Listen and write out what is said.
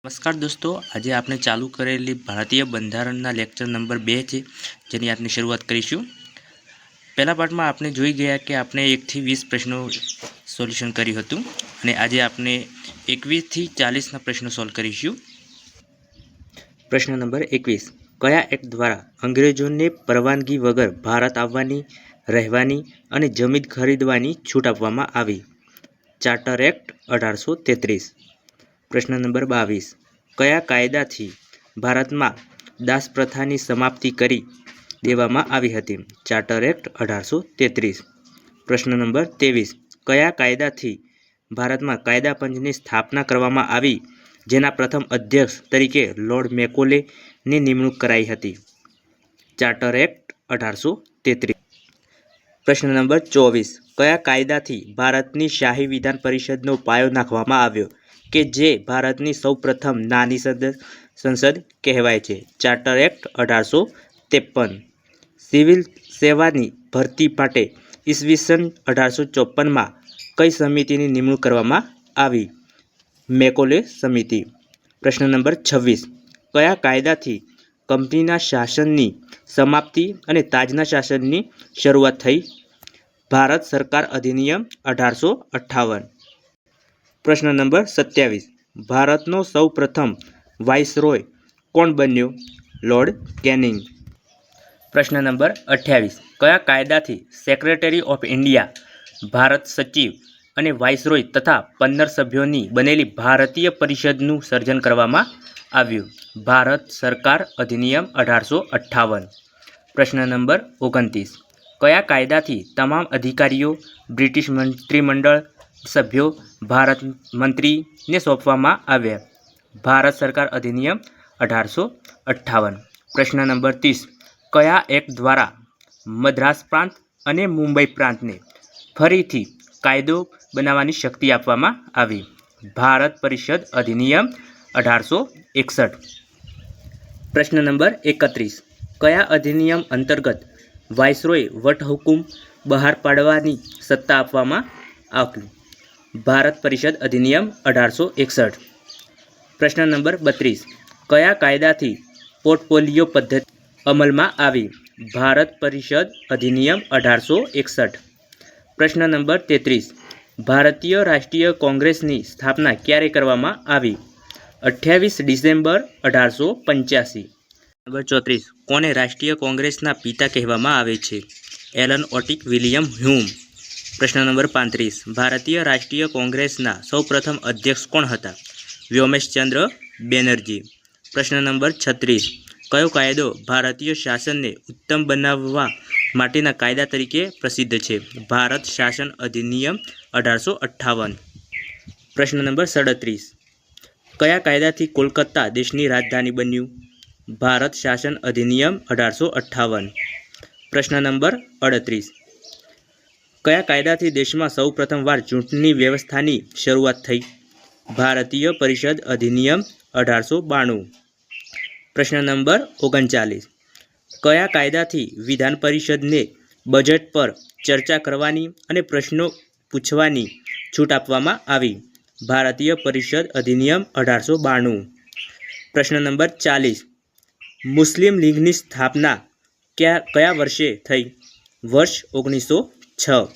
नमस्कार दोस्तों, आज आपने चालू करेली भारतीय बंधारणना लेक्चर नंबर 2 है जेनी आपने शुरुआत करीशुं। पहला पार्ट में आपने जोई गया कि आपने 1 થી 20 प्रश्नों सोल्यूशन कर्युं हतुं अने आज आपने 21 થી 40 प्रश्नों सॉल्व करीशुं। प्रश्न नंबर 21, कया एक्ट द्वारा अंग्रेजों ने परवानगी वगर भारत आववानी, रहेवानी अने जमीन खरीदवानी छूट आपवामां आवी? Charter act 1833। प्रश्न नंबर 22, कया कायदाथी भारत में दास प्रथानी समाप्ति करी देवामां आवी हती? Charter act 1833। प्रश्न नंबर 23, कया कायदाथी भारत में कायदा पंचनी स्थापना करवामां आवी जेना प्रथम अध्यक्ष तरीके लॉर्ड मेकोले नी निमणूक कराई हती? Charter act 1833। प्रश्न नंबर 24, कया कायदाथी भारतनी शाही विधान परिषदनो पायो नाखवामां आव्यो के जे भारतनी सौ प्रथम नानी संसद कहवाय छे? Charter act 1853। सिविल सेवानी भरती माटे ईस्वीसन 1854 में कई समितिनी निमणूक करवामां आवी? मेकोले समिति। प्रश्न नंबर 26, कया कायदाथी कंपनीना शासननी समाप्ति अने ताजना शासननी शरूआत थई? भारत सरकार अधिनियम 1858। प्रश्न नंबर 27, भारतनो सौ प्रथम वाइसरॉय कोण बन्यो? Lord Canning. प्रश्न नंबर 28, कया कायदाथी सेक्रेटरी ऑफ इंडिया भारत सचिव अने वाइसरॉय तथा 15 सभ्योनी बनेली भारतीय परिषदनुं सर्जन करवामां आव्युं? भारत सरकार अधिनियम 1858। प्रश्न नंबर 29, कया कायदाथी तमाम अधिकारीओ ब्रिटिश मंत्रीमंडल सभ्यों भारत मंत्री ने सौंपवामां आव्या? भारत सरकार अधिनियम 1858। प्रश्न नंबर 30, कया एक्ट द्वारा मद्रास प्रांत अने मुंबई प्रांत ने फरीथी कायदो बनाववानी शक्ति आपवामां आवी? भारत परिषद अधिनियम 1861। प्रश्न नंबर 31, कया अधिनियम अंतर्गत वाइसरॉय वटहुकुम बहार पाडवानी सत्ता आपवामां आवी? भारत परिषद अधिनियम 1861। प्रश्न नंबर 32, कया कायदाथी पोर्टफोलियो पद्धति अमल में आवी? भारत परिषद अधिनियम 1861। प्रश्न नंबर 33, भारतीय राष्ट्रीय कांग्रेसनी स्थापना क्यारे करवामां आवी? 28 डिसेम्बर 1885। नंबर 34, कोने राष्ट्रीय कांग्रेसना पिता कहेवामां आवे छे? एलन ओटिक विलियम ह्यूम। प्रश्न नंबर 35, भारतीय राष्ट्रीय कांग्रेसना सौ प्रथम अध्यक्ष कोण हता? व्योमेशचंद्र बेनर्जी। प्रश्न नंबर 36, कयो कायदो भारतीय शासन ने उत्तम बनाववा माटेना कायदा तरीके प्रसिद्ध छे? भारत शासन अधिनियम 1858। प्रश्न नंबर 37, कया कायदाथी कोलकाता देशनी राजधानी बन्यु? भारत शासन अधिनियम 1858। प्रश्न नंबर 38, कया कायदाथी देश में सौ प्रथम वार चूंटणी व्यवस्थानी शरूआत थई? भारतीय परिषद अधिनियम 1892। प्रश्न नंबर 39, कया कायदाथी विधान परिषद ने बजट पर चर्चा करवानी अने प्रश्नों पूछवानी छूट आपवामां आवी? भारतीय परिषद अधिनियम 1892। प्रश्न नंबर 40, मुस्लिम लीगनी स्थापना कया वर्षे थई? वर्ष 1906।